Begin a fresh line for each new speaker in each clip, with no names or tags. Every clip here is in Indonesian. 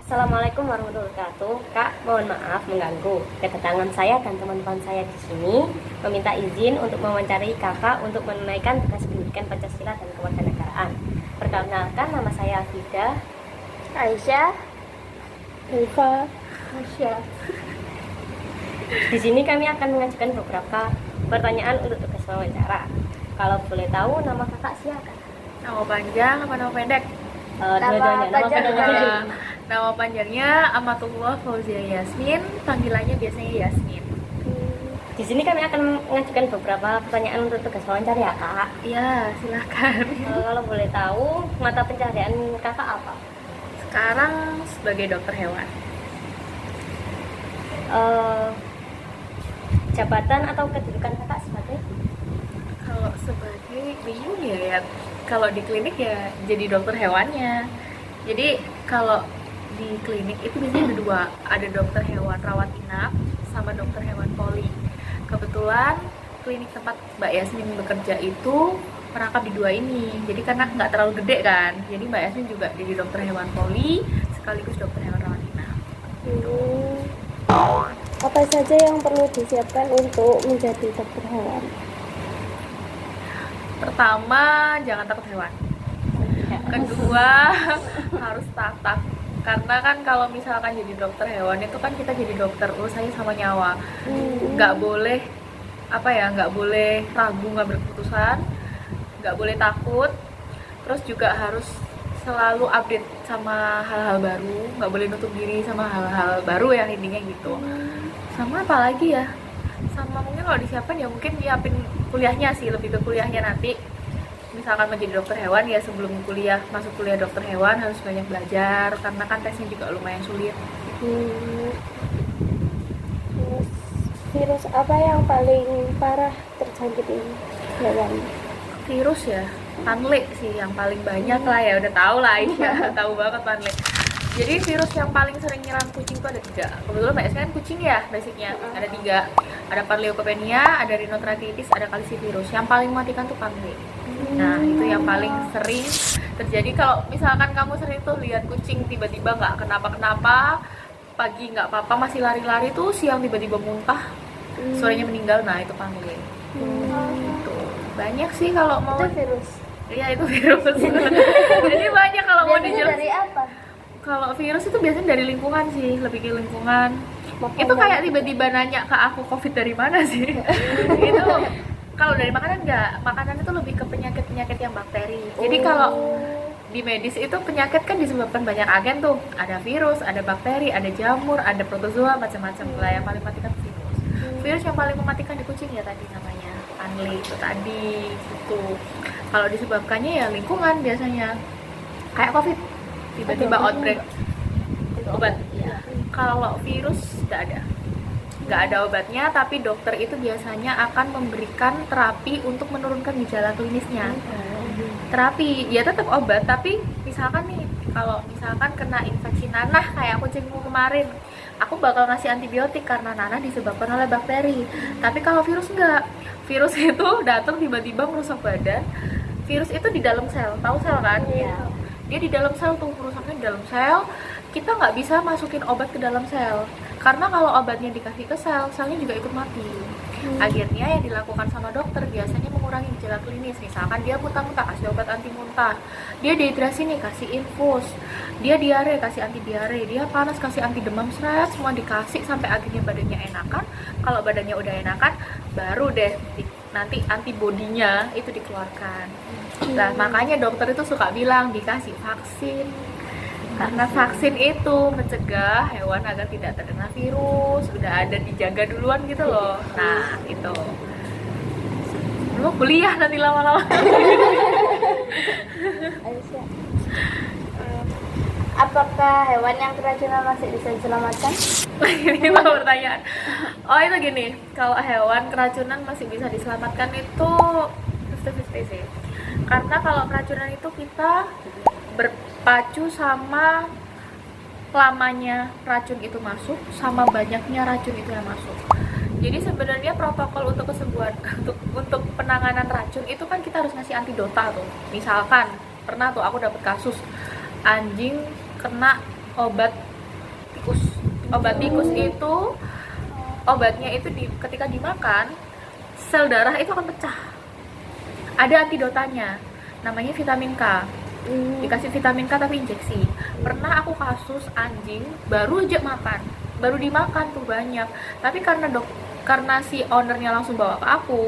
Assalamualaikum warahmatullahi wabarakatuh. Kak, mohon maaf mengganggu. Kedatangan saya dan teman-teman saya di sini meminta izin untuk mewawancari Kakak untuk menunaikan tugas pendidikan Pancasila dan Kewarganegaraan. Perkenalkan, nama saya Fida,
Aisyah,
Rifa.
Aisyah.
Di sini kami akan mengajukan beberapa pertanyaan untuk tugas wawancara. Kalau boleh tahu, nama Kakak siapa?
Nama panjang apa nama pendek?
Dua-duanya. Nama
panjang.
pendeknya.
Nama panjangnya Amatullah Fauzia Yasmin, panggilannya biasanya Yasmin.
Di sini kami akan mengajukan beberapa pertanyaan untuk tugas wawancara ya, Kak.
Ya, silakan.
Kalau boleh tahu, mata pencaharian Kakak apa?
Sekarang sebagai dokter hewan.
Jabatan atau kedudukan Kakak sebagai?
Kalau sebagai bingung ya, kalau di klinik ya jadi dokter hewannya. Jadi kalau di klinik itu biasanya ada dua, ada dokter hewan rawat inap sama dokter hewan poli. Kebetulan klinik tempat Mbak Yasmin bekerja itu merangkap di dua ini. Jadi karena nggak terlalu gede kan, jadi Mbak Yasmin juga jadi dokter hewan poli sekaligus dokter hewan rawat inap.
Apa saja yang perlu disiapkan untuk menjadi dokter hewan?
Pertama, jangan takut hewan. Kedua, harus tatak. Karena kan kalau misalkan jadi dokter hewan itu kan kita jadi dokter urusannya sama nyawa. Nggak boleh nggak boleh ragu ngambil keputusan, nggak boleh takut. Terus juga harus selalu update sama hal-hal baru, nggak boleh nutup diri sama hal-hal baru yang intinya gitu. Sama apa lagi ya? Sama mungkin kalau disiapkan ya mungkin nyiapin kuliahnya sih, lebih ke kuliahnya nanti. Misalkan menjadi dokter hewan ya sebelum kuliah, masuk kuliah dokter hewan harus banyak belajar karena kan tesnya juga lumayan sulit.
Terus virus apa yang paling parah terjangkit ini hewan?
Virus ya, panle sih yang paling banyak lah ya, udah tahu lah Aisyah, tahu banget panle. Jadi virus yang paling sering nyerang kucing itu ada 3. Kebetulan Mbak Esma kan kucing ya basicnya, ada 3. Ada Parleukopenia, ada Rhinotracheitis, ada Calicivirus. Yang paling mematikan tuh panle. Nah itu yang paling sering terjadi. Kalau misalkan kamu sering tuh lihat kucing tiba-tiba nggak kenapa-kenapa, pagi nggak apa-apa masih lari-lari tuh, siang tiba-tiba muntah, sorenya meninggal, nah itu panle. Gitu. Banyak sih kalau mau.
Itu virus.
Iya itu virus. Jadi banyak kalau mau
Biasanya
dijelasin.
dari apa?
Kalau virus itu biasanya dari lingkungan sih, lebih ke lingkungan. Itu kayak tiba-tiba nanya ke aku COVID dari mana sih? Itu kalau dari makanan enggak, makanan itu lebih ke penyakit-penyakit yang bakteri. Jadi kalau di medis itu penyakit kan disebabkan banyak agen tuh, ada virus, ada bakteri, ada jamur, ada protozoa, macam-macam lah. Yang paling mematikan virus. Virus yang paling mematikan di kucing ya tadi namanya panle itu tadi itu. Kalau disebabkannya ya lingkungan biasanya, kayak COVID. Tiba-tiba outbreak obat ya. Kalau virus nggak ada obatnya, tapi dokter itu biasanya akan memberikan terapi untuk menurunkan gejala klinisnya. Terapi ya tetap obat, tapi misalkan nih kalau misalkan kena infeksi nanah kayak kucingmu kemarin, aku bakal ngasih antibiotik karena nanah disebabkan oleh bakteri. Tapi kalau virus enggak, virus itu datang tiba-tiba merusak badan. Virus itu di dalam sel, tahu sel kan? Dia di dalam sel tuh, merusaknya di dalam sel. Kita nggak bisa masukin obat ke dalam sel karena kalau obatnya dikasih ke sel, selnya juga ikut mati. Akhirnya yang dilakukan sama dokter biasanya mengurangi gejala klinis. Misalkan dia muntah-muntah, kasih obat anti muntah. Dia dehidrasi nih, kasih infus. Dia diare, kasih anti diare. Dia panas, kasih anti demam, semua dikasih sampai akhirnya badannya enakan. Kalau badannya udah enakan, baru deh nanti antibodinya itu dikeluarkan. Nah makanya dokter itu suka bilang dikasih vaksin, karena vaksin itu mencegah hewan agar tidak terkena virus, udah ada dijaga duluan gitu loh. Nah itu lu kuliah nanti lama-lama.
Aisyah. Apakah hewan yang keracunan masih bisa diselamatkan?
Ini mah pertanyaan. Oh itu gini, kalau hewan keracunan masih bisa diselamatkan itu 50-50 sih. Karena kalau keracunan itu kita berpacu sama lamanya racun itu masuk sama banyaknya racun itu yang masuk. Jadi sebenarnya protokol untuk kesembuhan untuk penanganan racun itu kan kita harus ngasih antidota tuh. Misalkan pernah tuh aku dapat kasus anjing kena obat tikus. Obat tikus itu obatnya itu ketika dimakan sel darah itu akan pecah. Ada antidotanya, namanya vitamin K. Dikasih vitamin K tapi injeksi. Pernah aku kasus anjing baru aja makan, baru dimakan tuh banyak. Tapi karena si ownernya langsung bawa ke aku,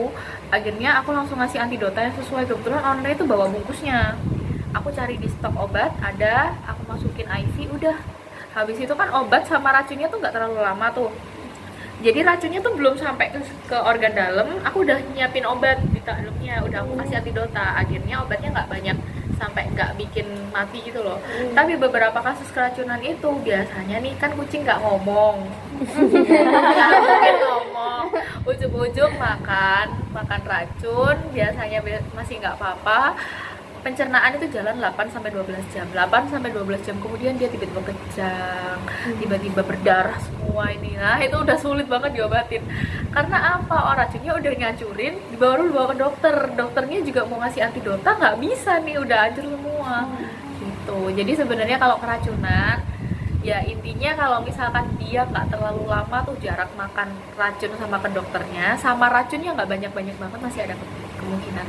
akhirnya aku langsung ngasih antidota yang sesuai. Kebetulan ownernya itu bawa bungkusnya. Aku cari di stok obat ada, aku masukin IV, udah. Habis itu kan obat sama racunnya tuh nggak terlalu lama tuh. Jadi racunnya tuh belum sampai ke organ dalam, aku udah nyiapin obat di dalamnya, udah aku kasih antidota. Akhirnya obatnya nggak banyak sampai nggak bikin mati gitu loh. Tapi beberapa kasus keracunan itu biasanya nih kan kucing nggak ngomong, nggak mungkin ngomong, ujuk-ujuk makan racun, biasanya masih nggak apa-apa. Pencernaan itu jalan 8-12 jam. 8-12 jam kemudian dia tiba-tiba kejang, tiba-tiba berdarah semua ini. Nah, itu udah sulit banget diobatin. Karena apa? Racunnya udah ngancurin, baru dibawa ke dokter. Dokternya juga mau ngasih antidota, nggak bisa nih, udah hancur semua. Gitu. Jadi sebenarnya kalau keracunan, ya intinya kalau misalkan dia nggak terlalu lama tuh jarak makan racun sama ke dokternya, sama racunnya nggak banyak-banyak banget, masih ada kemungkinan.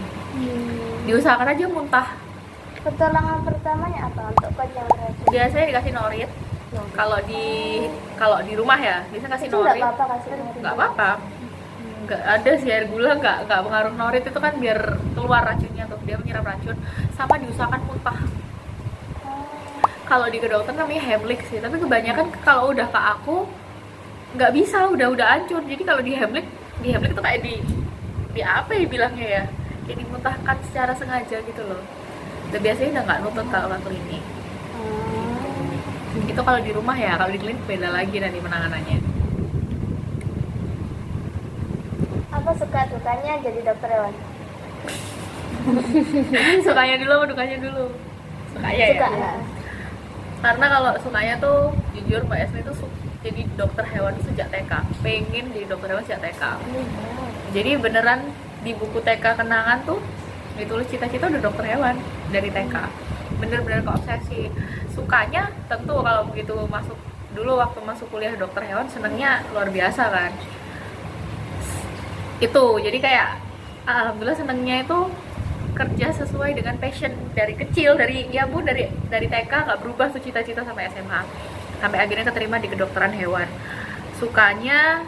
Diusahakan aja muntah.
Pertolongan pertamanya apa untuk kucing racun?
Biasanya dikasih norit. Kalau di rumah ya, biasanya kasih
Itu
norit.
nggak apa-apa kasih norit?
Nggak apa-apa. Nggak ada sih, air gula nggak pengaruh. Norit itu kan biar keluar racunnya tuh, dia menyerap racun. Sama diusahakan muntah. Kalau di ke dokter namanya Heimlich sih, tapi kebanyakan kalau udah ke aku nggak bisa, udah hancur. Jadi kalau di Heimlich itu kayak di apa ya bilangnya ya, kayak dimuntahkan secara sengaja gitu loh. Dan biasanya udah nggak nutut kalau ke klinik. Itu kalau di rumah ya, kalau di klinik beda lagi nanti penanganannya.
Apa suka dukanya jadi dokter hewan?
Sukanya dulu apa dukanya dulu? Sukanya ya.
Suka.
Karena kalau sukanya tuh jujur Mbak Esmi tuh jadi dokter hewan sejak TK. Pengen jadi dokter hewan sejak TK. Jadi beneran di buku TK kenangan tuh ditulis cita-cita udah dokter hewan dari TK. Bener-bener keobsesi. Sukanya tentu kalau begitu waktu masuk kuliah dokter hewan senengnya luar biasa kan. Itu jadi kayak alhamdulillah senengnya itu kerja sesuai dengan passion dari kecil, dari TK nggak berubah tuh cita-cita sampai SMA, sampai akhirnya keterima di kedokteran hewan. Sukanya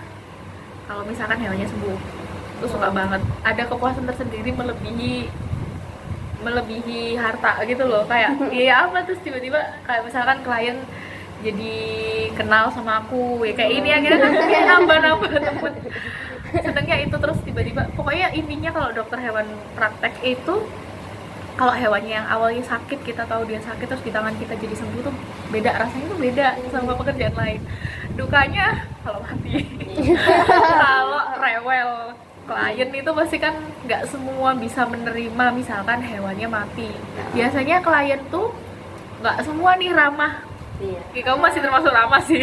kalau misalkan hewannya sembuh, itu suka banget. Ada kepuasan tersendiri melebihi harta gitu loh, kayak iya apa terus tiba-tiba kayak misalkan klien jadi kenal sama aku ya kayak ini akhirnya kan kayak nambah temen. Senengnya itu terus tiba-tiba pokoknya intinya kalau dokter hewan praktek itu kalau hewannya yang awalnya sakit kita tahu dia sakit terus di tangan kita jadi sembuh tuh beda, rasanya tuh beda sama pekerjaan lain. Dukanya kalau mati kalau rewel klien itu pasti kan nggak semua bisa menerima misalkan hewannya mati. Biasanya klien tuh nggak semua nih ramah. Iya. Kamu masih termasuk ramah sih.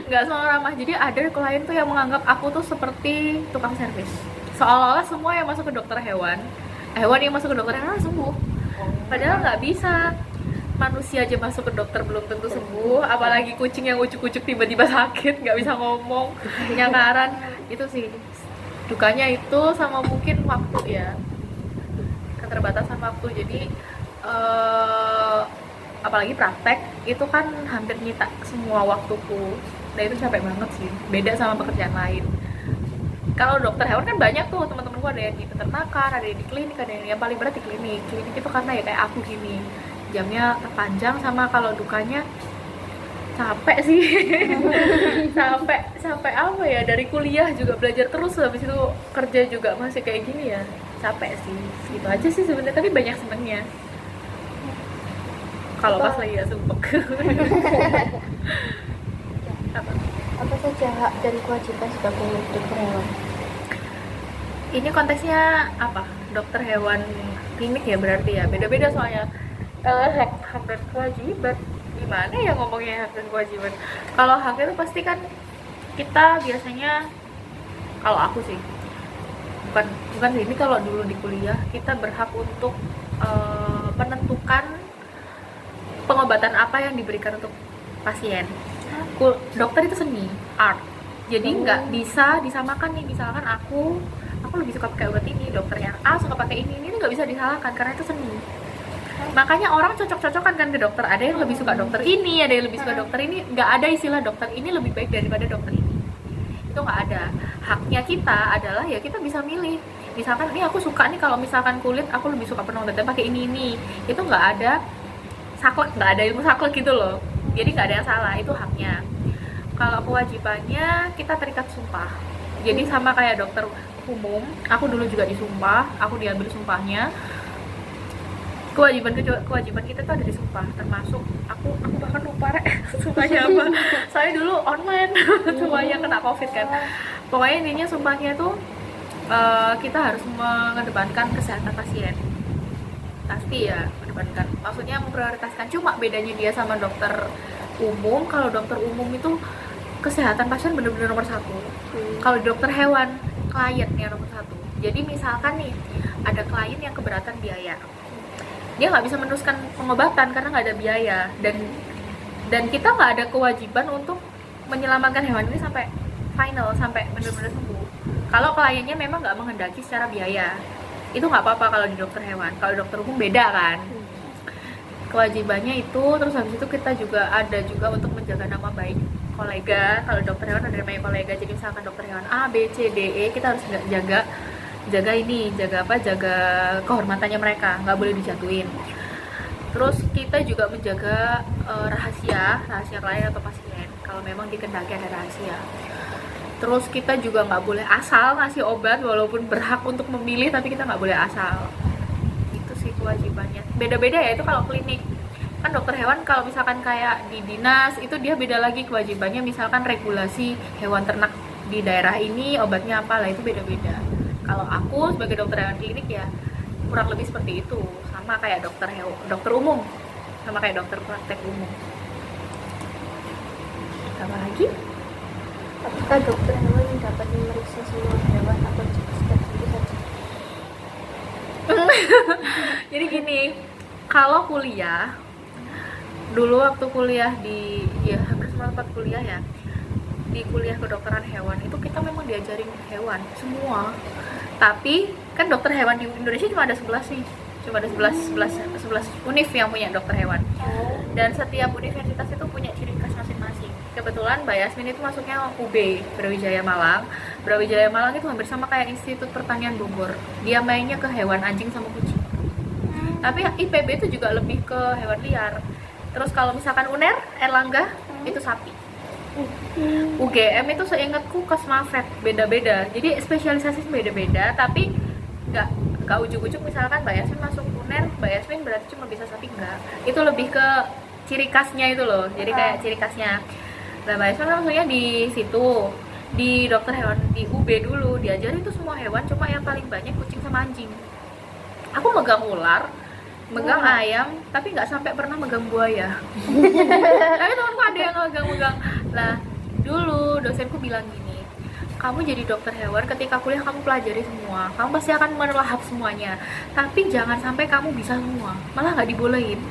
Nggak semua ramah. Jadi ada klien tuh yang menganggap aku tuh seperti tukang servis. Seolah-olah semua yang masuk ke dokter hewan yang masuk ke dokter hewan sembuh. Padahal nggak bisa. Manusia aja masuk ke dokter belum tentu sembuh. Apalagi kucing yang ucuk-ucuk tiba-tiba sakit, nggak bisa ngomong, nyakaran. Itu sih dukanya itu, sama mungkin waktu ya, keterbatasan waktu. Jadi apalagi praktek itu kan hampir nyita semua waktuku. Nah itu capek banget sih, beda sama pekerjaan lain. Kalau dokter hewan kan banyak tuh teman-temanku, ada yang di peternakan, ada yang di klinik, ada yang paling berat di klinik. Klinik itu karena ya kayak aku gini, jamnya terpanjang. Sama kalau dukanya capek sih. sampai apa ya, dari kuliah juga belajar terus, habis itu kerja juga masih kayak gini ya, capek sih. Gitu aja sih sebenarnya, tapi banyak senengnya kalau pas lagi gak sumpek.
Apa saja hak dan kewajiban sebagai dokter hewan?
Ini konteksnya apa? Dokter hewan klinik ya berarti ya, beda-beda soalnya. Hak dan kewajiban gimana ya ngomongnya hak dan kewajiban? Kalau hak itu pasti kan kita biasanya, kalau aku sih bukan ini, kalau dulu di kuliah kita berhak untuk menentukan pengobatan apa yang diberikan untuk pasien. Dokter itu seni, art. Jadi nggak bisa disamakan nih, misalkan aku lebih suka pakai obat ini, dokter yang A suka pakai ini nggak bisa disalahkan karena itu seni. Makanya orang cocok-cocokan kan ke dokter, ada yang lebih suka dokter ini, ada yang lebih suka dokter ini. Nggak ada istilah dokter ini lebih baik daripada dokter ini, itu nggak ada. Haknya kita adalah ya kita bisa milih, misalkan ini aku suka nih kalau misalkan kulit aku lebih suka penontonnya pakai ini, itu nggak ada saklek, nggak ada ilmu saklek gitu loh. Jadi nggak ada yang salah, itu haknya. Kalau kewajibannya kita terikat sumpah, jadi sama kayak dokter umum, aku dulu juga disumpah, aku diambil sumpahnya. Kewajiban kita tuh ada di sumpah, termasuk aku bahkan lupa sumpahnya apa. Saya dulu online semuanya kena covid kan. Pokoknya intinya sumpahnya tuh kita harus mengedepankan kesehatan pasien, pasti ya mengedepankan, maksudnya memprioritaskan. Cuma bedanya dia sama dokter umum, kalau dokter umum itu kesehatan pasien benar-benar nomor satu. Kalau dokter hewan, kliennya nomor satu. Jadi misalkan nih ada klien yang keberatan biaya, dia nggak bisa meneruskan pengobatan karena nggak ada biaya, dan kita nggak ada kewajiban untuk menyelamatkan hewan ini sampai final, sampai benar-benar sembuh. Kalau kliennya memang nggak menghendaki secara biaya, itu nggak apa-apa kalau di dokter hewan. Kalau dokter umum beda kan kewajibannya itu. Terus habis itu kita juga ada juga untuk menjaga nama baik kolega. Kalau dokter hewan ada namanya kolega, jadi misalkan dokter hewan A, B, C, D, E, kita harus jaga kehormatannya mereka, nggak boleh dijatuhin. Terus kita juga menjaga rahasia klien atau pasien kalau memang dikendaki ada rahasia. Terus kita juga nggak boleh asal ngasih obat, walaupun berhak untuk memilih, tapi kita nggak boleh asal. Itu sih kewajibannya. Beda-beda ya itu kalau klinik. Kan dokter hewan kalau misalkan kayak di dinas itu dia beda lagi kewajibannya, misalkan regulasi hewan ternak di daerah ini obatnya apa lah, itu beda-beda. Kalau aku sebagai dokter hewan klinik ya kurang lebih seperti itu, sama kayak dokter umum, sama kayak dokter praktek umum. Apa lagi?
Apakah dokter hewan dapat memeriksa semua hewan atau setiap satu saja?
Jadi gini, kalau kuliah dulu waktu kuliah di hampir semua tempat kuliah ya, di kuliah kedokteran hewan itu kita memang diajarin hewan semua. Tapi kan dokter hewan di Indonesia cuma ada 11 nih, cuma ada 11 univ yang punya dokter hewan, dan setiap universitas itu punya ciri khas masing-masing. Kebetulan Mbak Yasmin itu masuknya UB, Brawijaya Malang. Brawijaya Malang itu hampir sama kayak Institut Pertanian Bogor, dia mainnya ke hewan anjing sama kucing. Tapi IPB itu juga lebih ke hewan liar. Terus kalau misalkan UNER, Erlangga, itu sapi. UGM itu seingatku Kosmafet, beda-beda. Jadi spesialisasi beda-beda, tapi nggak ujuk-ujuk misalkan Mbak Yasmin masuk UNER, Mbak Yasmin berarti cuma bisa sapi, enggak. Itu lebih ke ciri khasnya itu loh. Jadi kayak ciri khasnya. Nah, Mbak Yasmin maksudnya di situ, di dokter hewan di UB dulu diajarin itu semua hewan, cuma yang paling banyak kucing sama anjing. Aku megang ular, megang ayam, tapi nggak sampai pernah megang buaya. Tapi temanku ada yang megang. Lah dulu dosenku bilang gini, kamu jadi dokter hewan ketika kuliah kamu pelajari semua, kamu pasti akan melahap semuanya, tapi jangan sampai kamu bisa semua, malah nggak dibolehin.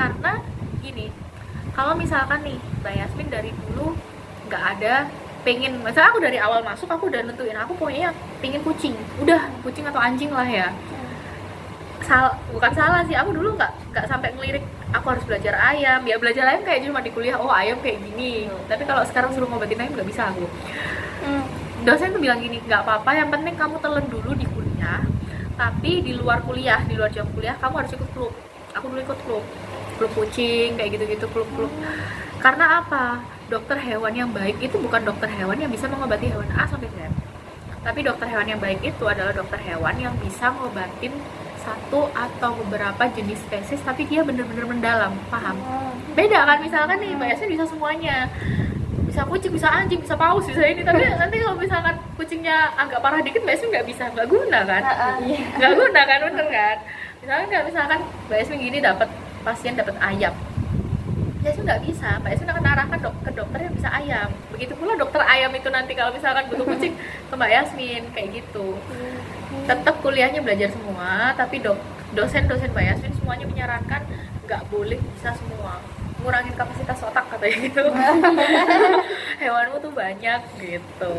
Karena gini, kalau misalkan nih Mbak Yasmin dari dulu nggak ada pengen, misalnya aku dari awal masuk aku udah nentuin aku pokoknya pengen kucing, udah kucing atau anjing lah ya. Bukan salah sih, aku dulu nggak sampai ngelirik aku harus belajar ayam. Ya belajar ayam kayak cuma di kuliah, oh ayam kayak gini. Tapi kalau sekarang suruh ngobatin ayam nggak bisa aku. Dosen tuh bilang gini, nggak apa-apa, yang penting kamu telan dulu di kuliah, tapi di luar kuliah, di luar jam kuliah kamu harus ikut klub. Aku dulu ikut klub kucing kayak gitu-gitu, klub. Karena apa? Dokter hewan yang baik itu bukan dokter hewan yang bisa mengobati hewan A sampai Z, tapi dokter hewan yang baik itu adalah dokter hewan yang bisa ngobatin satu atau beberapa jenis spesies, tapi dia bener-bener mendalam, paham? Beda kan, misalkan nih Mbak Yasmin bisa semuanya, bisa kucing, bisa anjing, bisa paus, bisa ini, tapi nanti kalau misalkan kucingnya agak parah dikit Mbak Yasmin nggak bisa, nggak guna kan? Nggak guna kan, bener kan? Misalkan Mbak Yasmin gini dapat pasien dapat ayam, Mbak Yasmin nggak bisa, Mbak Yasmin akan arahkan ke dokter yang bisa ayam. Begitu pula dokter ayam itu nanti kalau misalkan butuh kucing ke Mbak Yasmin, kayak gitu. Tetap kuliahnya belajar semua, tapi dosen-dosen Mbak Yasmin semuanya menyarankan nggak boleh bisa semua. ngurangin kapasitas otak katanya gitu. Hewanmu tuh banyak gitu.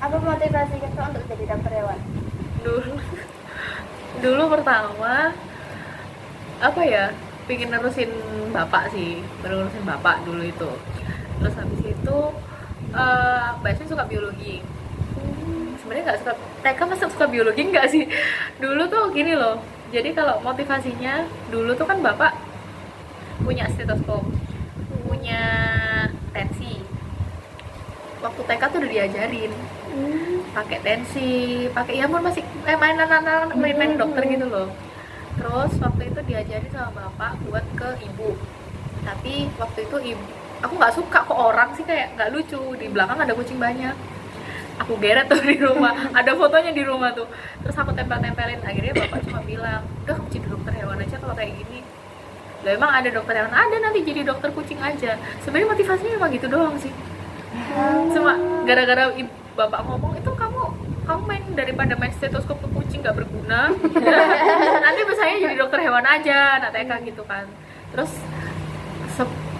Apa motivasi kakak untuk jadi dokter hewan?
Dulu pertama apa ya, pingin nerusin bapak sih, baru nerusin bapak dulu itu. Terus habis itu biasanya suka biologi. Sebenarnya nggak suka TK, masa suka biologi nggak sih. Dulu tuh gini loh, jadi kalau motivasinya dulu tuh kan bapak punya stetoskop, punya tensi. Waktu TK tuh udah diajarin pakai tensi, pakai ya ampun masih main dokter gitu loh. Terus waktu itu diajarin sama bapak buat ke ibu, tapi waktu itu ibu, aku nggak suka kok orang sih, kayak nggak lucu. Di belakang ada kucing banyak, aku geret tuh di rumah, ada fotonya di rumah tuh. Terus aku tempel-tempelin, akhirnya bapak cuma bilang, udah kamu jadi dokter hewan aja kalau kayak gini. Lah emang ada dokter hewan? Ada, nanti jadi dokter kucing aja. Sebenarnya motivasinya emang gitu doang sih. Cuma gara-gara bapak ngomong itu, kamu main daripada main stetoskop ke kucing nggak berguna. Nanti misalnya jadi dokter hewan aja, anak TK gitu kan. Terus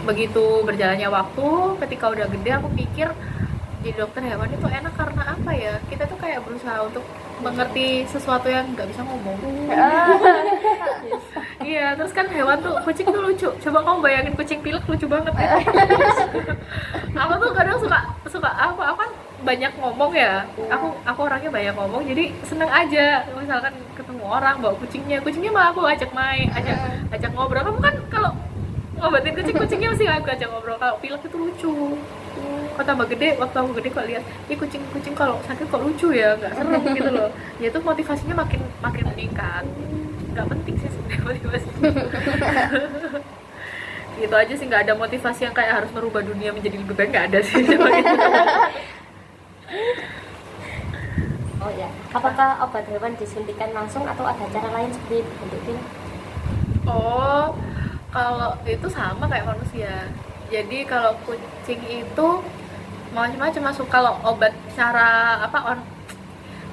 begitu berjalannya waktu, ketika udah gede aku pikir jadi dokter hewan itu enak karena apa ya? Kita tuh kayak berusaha untuk mengerti sesuatu yang nggak bisa ngomong. Iya, terus kan hewan tuh, kucing tuh lucu. Coba kamu bayangin kucing pilek, lucu banget ya. Aku tuh kadang suka aku kan banyak ngomong ya. Aku orangnya banyak ngomong, jadi seneng aja. Misalkan ketemu orang bawa kucingnya malah aku ajak main, ajak ngobrol. Kamu kan kalau ngobatin kucingnya mesti aku ajak ngobrol. Kalau pilek itu lucu. Kok tambah gede, waktu aku gede kok lihat, kucing kalau sakit kok lucu ya, nggak serem gitu loh. Ya itu motivasinya makin meningkat. Nggak penting sih sebenarnya motivasi. Gitu aja sih, nggak ada motivasi yang kayak harus merubah dunia menjadi lebih baik, nggak ada sih.
Oh ya, apakah obat hewan disuntikan langsung atau ada cara lain seperti dibentukin?
Oh, kalau itu sama kayak manusia. Jadi kalau kucing itu macam-macam masuk. Kalau obat cara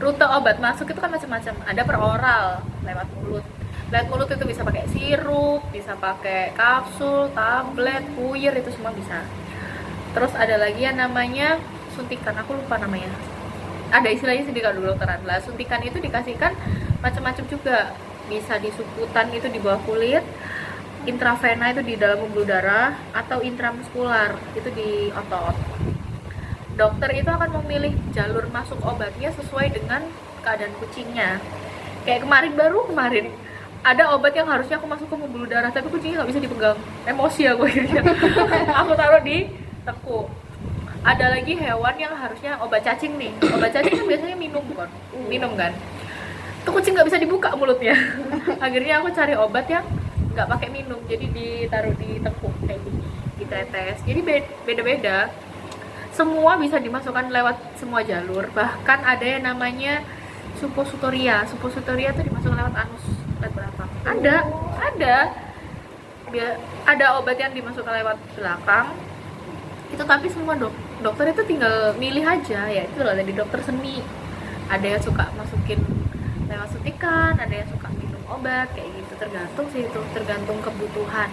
rute obat masuk itu kan macam-macam. Ada per oral, lewat mulut. Lewat mulut itu bisa pakai sirup, bisa pakai kapsul, tablet, puyer, itu semua bisa. Terus ada lagi yang namanya suntikan, aku lupa namanya. Ada istilahnya sendiri kalau dulu dokteran. Lah, suntikan itu dikasihkan macam-macam juga. Bisa di suputan, itu di bawah kulit, intravena itu di dalam pembuluh darah, atau intramuskular itu di otot. Dokter itu akan memilih jalur masuk obatnya sesuai dengan keadaan kucingnya. Kayak kemarin ada obat yang harusnya aku masuk ke pembuluh darah, tapi kucingnya nggak bisa dipegang. Emosi aku akhirnya. Aku taruh di tekuk. Ada lagi hewan yang harusnya obat cacing nih. Obat cacing kan biasanya minum kan. Tuh kucing nggak bisa dibuka mulutnya. Akhirnya aku cari obat yang nggak pakai minum, jadi ditaruh di tekuk kayak gini, ditetes. Jadi beda-beda. Semua bisa dimasukkan lewat semua jalur. Bahkan ada yang namanya suppositoria. Suppositoria itu dimasukkan lewat anus. Lewat berapa? Ada obat yang dimasukkan lewat belakang. Itu tapi semua dokter itu tinggal milih aja ya. Itu loh, dari dokter seni. Ada yang suka masukin lewat suntikan, ada yang suka minum obat kayak gitu. Tergantung sih itu, tergantung kebutuhan.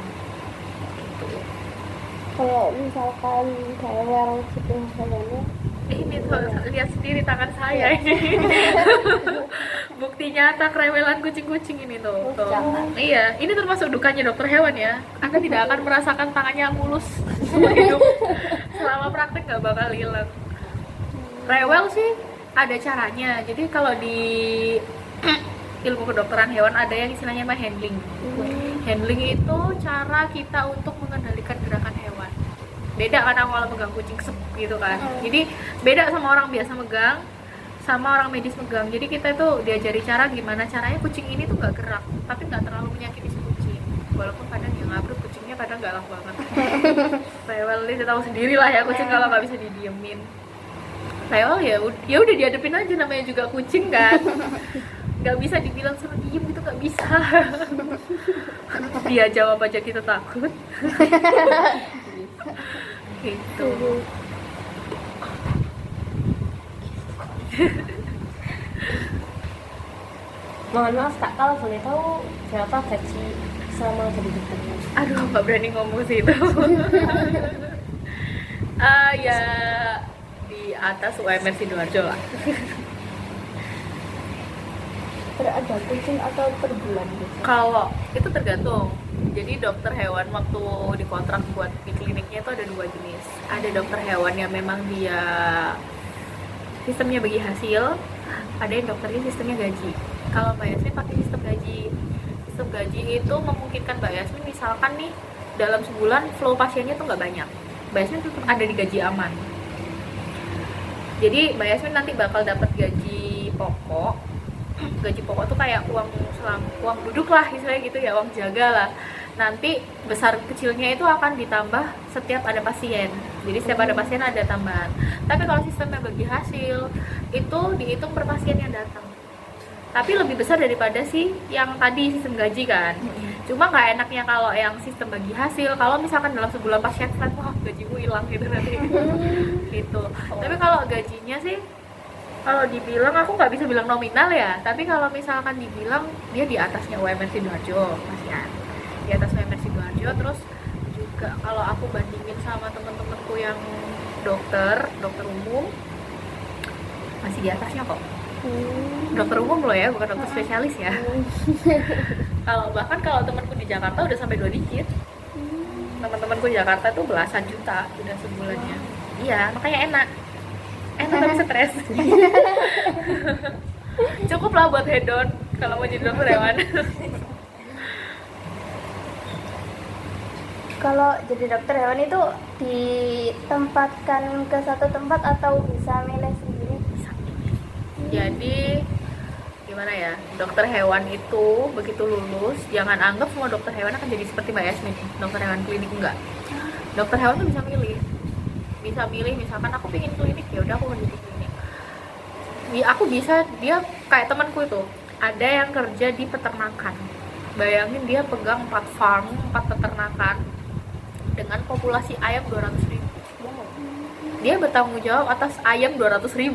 Gitu.
Kalau misalkan kayak syuting hewannya,
Ini tuh lihat sendiri tangan saya ini. Bukti nyata kerewelan kucing-kucing ini tuh. Iya, ini termasuk dukanya dokter hewan ya. Anda tidak akan merasakan tangannya mulus seumur hidup. Selama praktek nggak bakal hilang. Rewel sih ada caranya. Jadi kalau di ilmu kedokteran hewan ada yang istilahnya handling. Handling itu cara kita untuk mengendalikan gerakan hewan. Beda kan kalau megang kucing gitu kan. Jadi beda sama orang biasa megang, sama orang medis megang. Jadi kita tuh diajari cara gimana caranya kucing ini tuh nggak gerak, tapi nggak terlalu menyakiti si kucing. Walaupun kadang yang ngabruk kucingnya kadang galak banget. Rewel ini tahu sendiri lah ya, kucing kalau nggak bisa didiemin. Rewel ya udah dihadapin aja, namanya juga kucing kan. Nggak bisa dibilang suruh diem gitu, nggak bisa. Dia jawab aja kita takut. Gitu.
Mohon maaf kak, kalau boleh tahu berapa gaji selama jadi dokter?
Aduh, nggak berani ngomong sih itu. Ya di atas UMR Sidoarjo lah.
Berada kucing atau per bulan gitu?
Kalau itu tergantung. Jadi dokter hewan waktu dikontrak buat di kliniknya itu ada 2 jenis. Ada dokter hewan yang memang dia sistemnya bagi hasil, ada yang dokternya sistemnya gaji. Kalau Mbak Yasmin pakai sistem gaji. Sistem gaji itu memungkinkan Mbak Yasmin misalkan nih dalam sebulan flow pasiennya tuh nggak banyak. Mbak Yasmin tetap ada di gaji aman. Jadi Mbak Yasmin nanti bakal dapat gaji pokok. Gaji pokok tuh kayak uang duduk lah istilahnya gitu ya, uang jaga lah. Nanti besar kecilnya itu akan ditambah setiap ada pasien. Jadi setiap ada pasien ada tambahan. Tapi kalau sistemnya bagi hasil itu dihitung per pasien yang datang. Tapi lebih besar daripada sih yang tadi sistem gaji kan. Cuma nggak enaknya kalau yang sistem bagi hasil, kalau misalkan dalam sebulan pasien kan, wah gajimu hilang gitu nanti. Gitu. Tapi kalau gajinya sih, kalau dibilang aku nggak bisa bilang nominal ya, tapi kalau misalkan dibilang dia di atasnya UMR Sidoarjo pasian, di atas UMR Sidoarjo. Terus juga kalau aku bandingin sama temen-temenku yang dokter umum, masih di atasnya kok. Dokter umum loh ya, bukan dokter spesialis ya. Kalau temanku di Jakarta udah sampai 2 digit. Teman-temanku di Jakarta tuh belasan juta udah sebulannya. Iya, makanya enak tapi stres. Cukup lah buat hedon kalau mau jadi dokter hewan.
Kalau jadi dokter hewan itu ditempatkan ke satu tempat atau bisa milih sendiri?
Jadi gimana ya, dokter hewan itu begitu lulus jangan anggap semua dokter hewan akan jadi seperti Mbak Yasmin, dokter hewan klinik. Enggak, dokter hewan tuh bisa milih misalkan aku pengen klinik, ya udah aku mau jadi klinik. Aku bisa, dia kayak temanku itu ada yang kerja di peternakan. Bayangin dia pegang 4 farm, 4 peternakan dengan populasi ayam 200.000. Dia bertanggung jawab atas ayam 200.000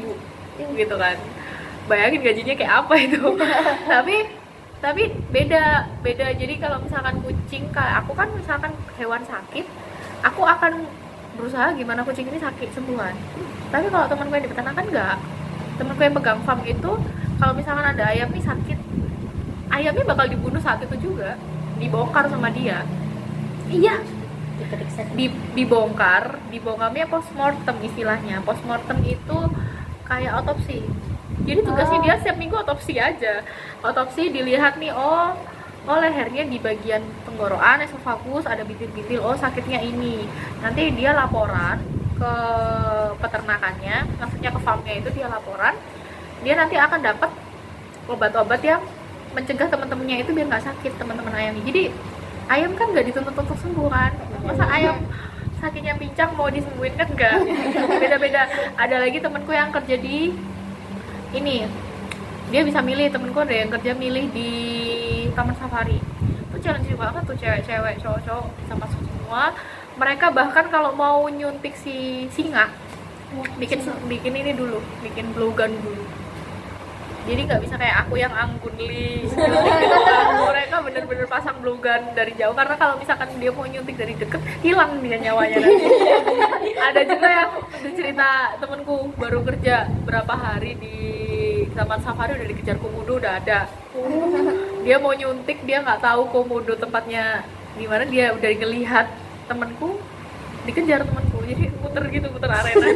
gitu kan. Bayangin gajinya kayak apa itu. tapi beda. Jadi kalau misalkan kucing, kayak aku kan misalkan hewan sakit, aku akan berusaha gimana kucing ini sakit sembuhan. Tapi kalau temanku yang di peternakan enggak. Temanku yang pegang farm itu, kalau misalkan ada ayam nih sakit, ayamnya bakal dibunuh saat itu juga, dibongkar sama dia. Iya, dibongkarnya postmortem istilahnya. Postmortem itu kayak otopsi. Jadi tugasnya dia setiap minggu otopsi aja. Otopsi dilihat nih, oh lehernya di bagian tenggorokan, esofagus, ada bintil-bintil, oh sakitnya ini. Nanti dia laporan ke peternakannya, maksudnya ke farmnya itu dia laporan. Dia nanti akan dapat obat-obat yang mencegah teman-temannya itu biar nggak sakit, teman-teman ayamnya. Jadi ayam kan nggak dituntut untuk sembuh kan. Masa ayam sakitnya pincang mau disembuhin kan enggak. Beda-beda. Ada lagi temanku yang kerja di ini, dia bisa milih, temenku ada yang kerja milih di taman safari. Itu challenge banget tuh, cewek-cewek, cowok-cowok bisa masuk semua. Mereka bahkan kalau mau nyuntik si singa, bikin ini dulu, bikin blue gun dulu. Jadi nggak bisa kayak aku yang anggunli gitu. Mereka bener-bener pasang blue gun dari jauh, karena kalau misalkan dia mau nyuntik dari deket, hilang dia nyawanya nanti. Ada juga yang cerita temenku baru kerja berapa hari di taman safari udah dikejar komodo, udah ada. Dia mau nyuntik, dia nggak tahu komodo tempatnya di mana, dia udah ngelihat temenku dikejar temenku, jadi muter arena.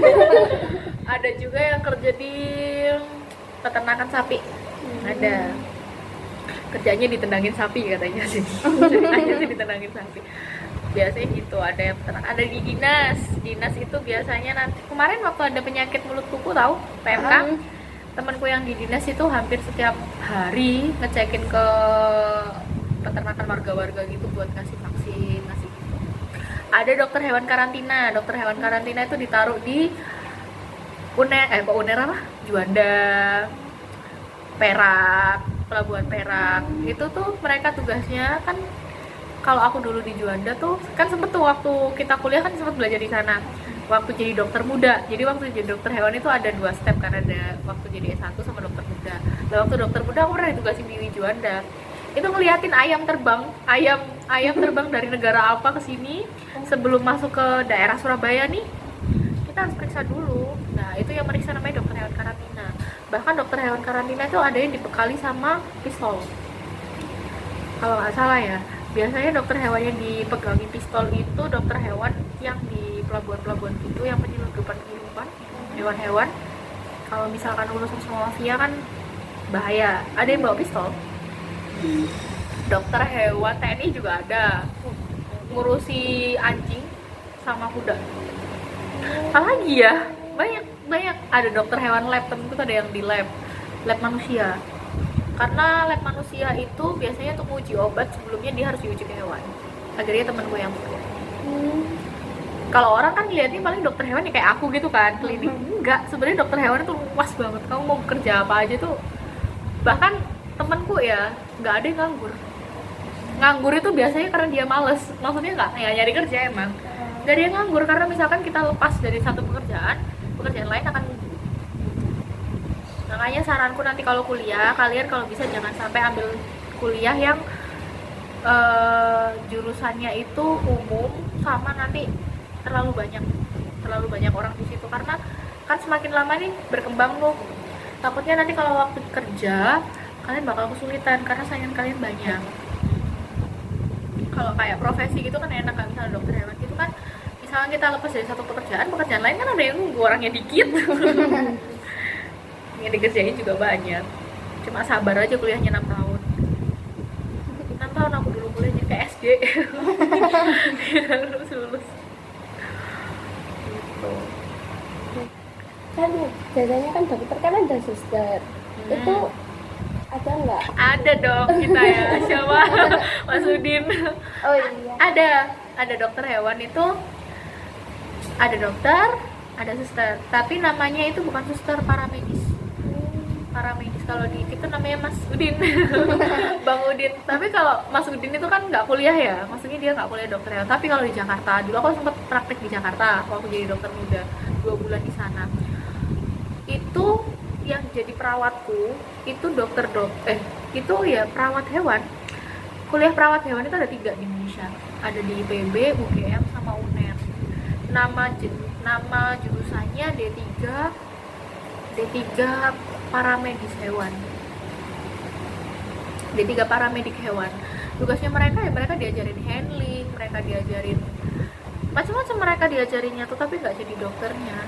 Ada juga yang kerja di peternakan sapi, ada kerjanya ditendangin sapi katanya sih. Ceritanya sih ditendangin sapi biasanya gitu. Ada yang peternak, ada di dinas itu biasanya nanti. Kemarin waktu ada penyakit mulut kuku tahu, PMK, temanku yang di dinas itu hampir setiap hari ngecekin ke peternakan warga-warga gitu buat ngasih vaksin, ngasih gitu. Ada dokter hewan karantina itu ditaruh di Uner apa? Juanda, Perak, Pelabuhan Perak. Itu tuh mereka tugasnya kan, kalau aku dulu di Juanda tuh kan sempet tuh waktu kita kuliah kan sempet belajar di sana. Waktu jadi dokter muda. Jadi waktu jadi dokter hewan itu ada 2 step kan, ada waktu jadi S1 sama dokter muda. waktu dokter muda aku pernah ditugasin di Juanda, itu ngeliatin ayam terbang dari negara apa ke sini. Sebelum masuk ke daerah Surabaya nih, kita harus periksa dulu. Nah, itu yang meriksa namanya dokter hewan karantina. Bahkan dokter hewan karantina itu ada yang dibekali sama pistol, kalau nggak salah ya. Biasanya dokter hewan yang dipegangi pistol itu dokter hewan yang di pelabuhan-pelabuhan itu, yang penyelundupan hewan-hewan. Kalau misalkan urusan sama mafia kan bahaya, ada yang bawa pistol. Dokter hewan TNI juga ada, ngurusi anjing sama kuda. Apalagi ya, banyak. Ada dokter hewan lab, temenku ada yang di lab manusia. Karena lab manusia itu biasanya untuk uji obat, sebelumnya dia harus diuji ke hewan. Akhirnya temen gue yang punya. Kalau orang kan lihatnya paling dokter hewan ya kayak aku gitu kan, klinik. Enggak, sebenarnya dokter hewan itu luas banget. Kamu mau kerja apa aja tuh. Bahkan temenku ya, nggak ada yang nganggur itu biasanya karena dia males. Maksudnya nggak ya nyari kerja emang. Nggak ada yang nganggur karena misalkan kita lepas dari satu pekerjaan lain akan. Makanya saranku nanti kalau kuliah, kalian kalau bisa jangan sampai ambil kuliah yang jurusannya itu umum, sama nanti terlalu banyak orang di situ, karena kan semakin lama nih berkembang loh. Takutnya nanti kalau waktu kerja kalian bakal kesulitan karena saingan kalian banyak. Kalau kayak profesi gitu kan enak kan, misalnya dokter hewan gitu kan, misalnya kita lepas dari satu pekerjaan lain kan ada yang nunggu, orangnya dikit. Yang dikerjain juga banyak. Cuma sabar aja, kuliahnya 6 tahun. 6 tahun aku dulu kuliah jadi kayak SD. lulus. Gitu.
Kan biasanya kan dokter kan ada suster. Itu ada nggak?
Ada dong kita ya, siapa? Mas Udin.
Oh iya.
Ada dokter hewan itu, ada dokter, ada suster. Tapi namanya itu bukan suster, paramedis. Kalau di itu namanya Mas Udin. Bang Udin. Tapi kalau Mas Udin itu kan nggak kuliah ya, maksudnya dia nggak kuliah dokter hewan. Tapi kalau di Jakarta, dulu aku sempat praktek di Jakarta waktu jadi dokter muda 2 bulan di sana. Itu yang jadi perawatku itu itu ya perawat hewan. Kuliah perawat hewan itu ada 3 di Indonesia, ada di IPB, UGM, sama UNER. Nama jurusannya D3 paramedis hewan. D3 paramedik hewan. Tugasnya mereka diajarin handling, mereka diajarin macam-macam, mereka diajarinnya tuh, tapi nggak jadi dokternya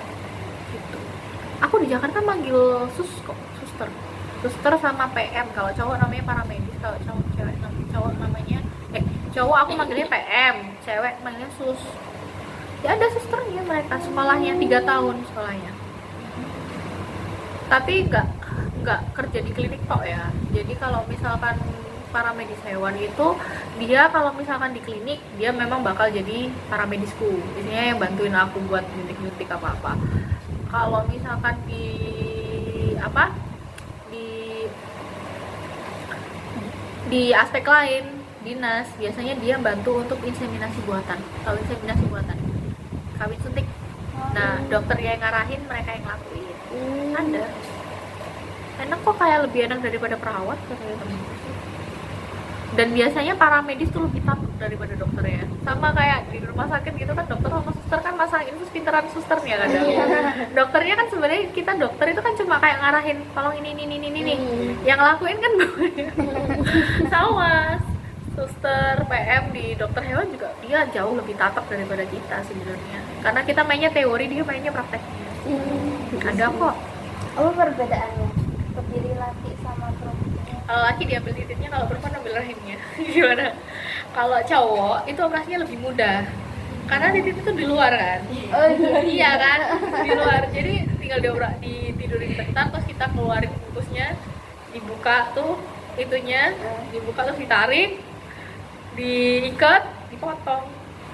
gitu. Aku di Jakarta manggil suster sama PM. Kalau cowok namanya paramedis, kalau cowok aku manggilnya PM, cewek manggilnya sus. Ya ada susternya, mereka sekolahnya 3 tahun sekolahnya. Tapi nggak kerja di klinik tok ya. Jadi kalau misalkan paramedis hewan itu, dia kalau misalkan di klinik dia memang bakal jadi paramedisku, biasanya yang bantuin aku buat nyuntik apa-apa. Kalau misalkan di aspek lain dinas, biasanya dia bantu untuk inseminasi buatan. Kalau inseminasi buatan, kawin suntik. Nah, dokter yang ngarahin, mereka yang ngelakuin. Ada. Enak kok, kayak lebih enak daripada perawat katanya temenku. Dan biasanya paramedis tuh lebih takut daripada dokter ya. Sama kayak di rumah sakit gitu kan, dokter sama suster kan masang infus pinteran susternya kadang. Dokternya kan sebenarnya, kita dokter itu kan cuma kayak ngarahin, tolong ini. Yang ngelakuin kan banyak. Sama suster PM di dokter hewan juga, dia jauh lebih tatak daripada kita sebenarnya. Karena kita mainnya teori, dia mainnya prakteknya. Ada kok.
Apa perbedaannya? Berdiri laki sama perempuan?
Kalau laki diambil titiknya, kalau perempuan ambil rahimnya. Gimana? Kalau cowok itu operasinya lebih mudah, karena titik itu di luar kan.
Oh iya.
Iya kan, di luar. Jadi tinggal ditidurin bentar, terus kita keluarin bungkusnya, dibuka tuh itunya, dibuka terus ditarik, diikat, dipotong,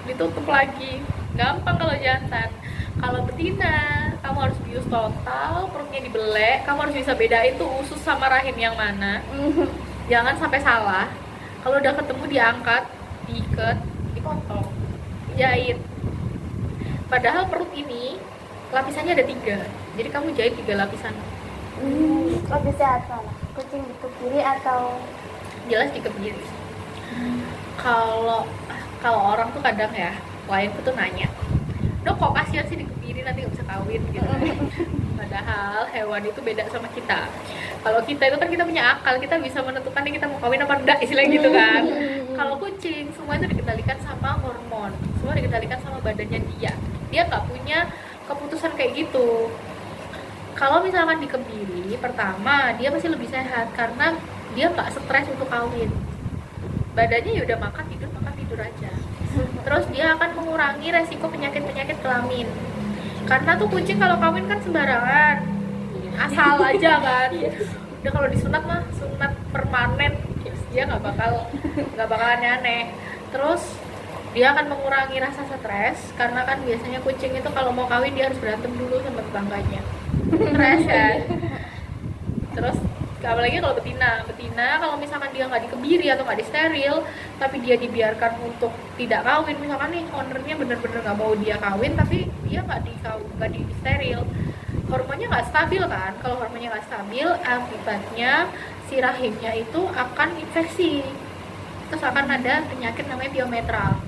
ditutup lagi. Gampang kalau jantan. Kalau betina, kamu harus bius total, perutnya dibelek, kamu harus bisa bedain tuh usus sama rahim yang mana. Jangan sampai salah. Kalau udah ketemu, diangkat, diikat, dipotong, dijahit. Padahal perut ini lapisannya ada 3, jadi kamu jahit 3 lapisan.
Lebih sehat malah. kucing dikebiri atau
Jelas dikebiri. Kalau kalau orang tuh kadang ya, klienku tuh nanya, "Dok, kok kasihan sih dikebiri, nanti nggak bisa kawin gitu." Padahal hewan itu beda sama kita. Kalau kita itu kan kita punya akal, kita bisa menentukan nih kita mau kawin apa enggak, istilahnya gitu kan. Kalau kucing, semua itu dikendalikan sama hormon, semua dikendalikan sama badannya dia. Dia nggak punya keputusan kayak gitu. Kalau misalkan dikebiri, pertama dia pasti lebih sehat karena dia nggak stres untuk kawin. Badannya ya udah makan tidur aja. Terus dia akan mengurangi resiko penyakit kelamin. Karena tuh kucing kalau kawin kan sembarangan, asal aja kan. Udah kalau disunat mah sunat permanen, dia nggak bakal aneh-aneh. Terus dia akan mengurangi rasa stres karena kan biasanya kucing itu kalau mau kawin dia harus berantem dulu sama tetangganya. Stres kan. Terus apalagi kalau betina kalau misalkan dia nggak dikebiri atau nggak disteril tapi dia dibiarkan untuk tidak kawin, misalkan nih ownernya bener-bener nggak mau dia kawin tapi dia nggak disteril, hormonnya nggak stabil kan. Kalau hormonnya nggak stabil, akibatnya si rahimnya itu akan infeksi, terus akan ada penyakit namanya piometral.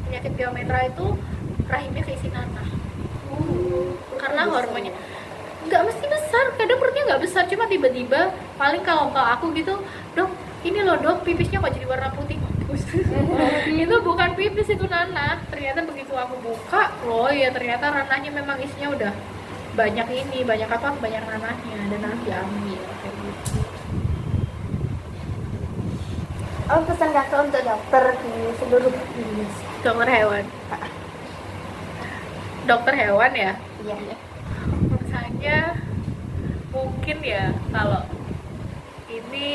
Penyakit piometral itu rahimnya keisi nanah karena hormonnya nggak mesti besar, kadang perutnya nggak besar, cuma tiba-tiba paling kalau ke aku gitu, "Dok, ini loh dok, pipisnya kok jadi warna putih." Itu bukan pipis, itu nanah. Ternyata begitu aku buka, loh ya ternyata ranahnya memang isinya udah banyak nanahnya dan harus diambil kayak gitu.
oh pesan kakak untuk dokter di seluruh Indonesia?
Dokter hewan ya,
Iya.
misalnya mungkin ya kalau ini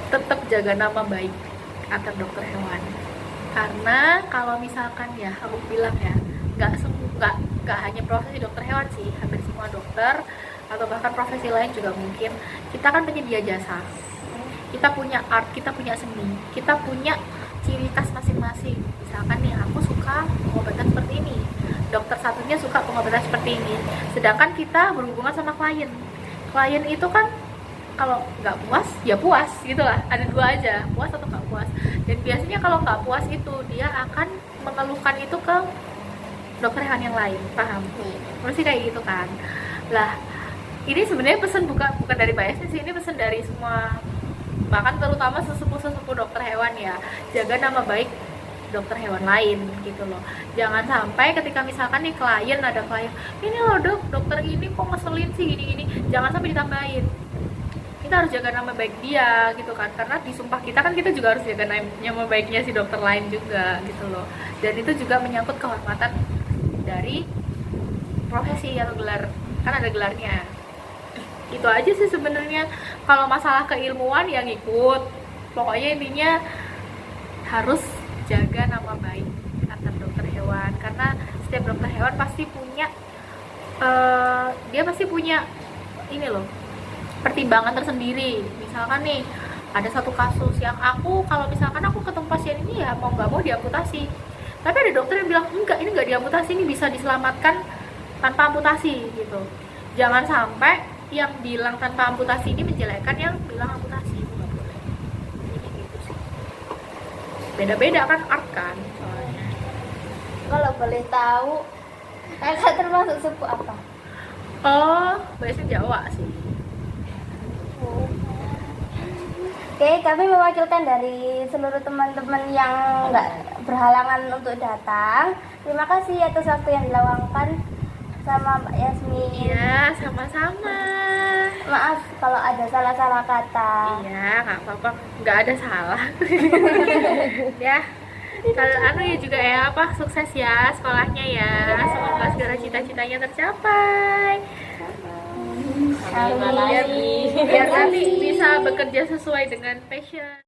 tetap jaga nama baik antar dokter hewan, karena kalau misalkan ya aku bilang ya nggak hanya profesi dokter hewan sih, hampir semua dokter atau bahkan profesi lain juga mungkin kita kan penyedia jasa, kita punya art, kita punya seni, kita punya ciri khas masing-masing. Misalkan nih aku suka pengobatan seperti ini, dokter satunya suka pengobatan seperti ini, sedangkan kita berhubungan sama klien itu kan kalau nggak puas ya puas gitu lah, ada dua aja, puas atau nggak puas. Dan biasanya kalau nggak puas itu dia akan mengeluhkan itu ke dokter hewan yang lain, paham? Mesti kayak gitu kan. Lah ini sebenarnya pesan bukan dari Mbak Esti sih, ini pesan dari semua, bahkan terutama sesepuh dokter hewan ya, jaga nama baik dokter hewan lain gitu loh. Jangan sampai ketika misalkan nih ada klien, "Ini loh dok, dokter ini kok ngeselin sih gini-gini," jangan sampai ditambahin. Kita harus jaga nama baik dia gitu kan, karena di sumpah kita kan kita juga harus jaga nama baiknya si dokter lain juga gitu loh. Dan itu juga menyangkut kehormatan dari profesi atau gelar, kan ada gelarnya. Itu aja sih sebenarnya. Kalau masalah keilmuan yang ikut, pokoknya intinya harus jaga nama baik antar dokter hewan, karena setiap dokter hewan pasti punya dia pasti punya ini loh, pertimbangan tersendiri. Misalkan nih ada satu kasus yang kalau misalkan aku ketemu pasien ini ya mau nggak mau diamputasi, tapi ada dokter yang bilang enggak, ini nggak diamputasi, ini bisa diselamatkan tanpa amputasi gitu. Jangan sampai yang bilang tanpa amputasi ini menjelekkan yang bilang amputasi, itu nggak boleh. Jadi gitu sih, beda-beda kan art kan soalnya.
Kalau boleh tahu kakak termasuk suku apa?
Oh, biasanya Jawa sih.
Oke, kami mewakilkan dari seluruh teman-teman yang nggak berhalangan untuk datang. Terima kasih atas waktu yang diluangkan sama Mbak Yasmin.
Iya, sama-sama.
Maaf kalau ada salah-salah kata.
Iya, nggak apa-apa, nggak ada salah. Ya, kalau ya juga ya sukses ya sekolahnya ya. Semoga segera cita-citanya tercapai. Biar nanti bisa bekerja sesuai dengan passion.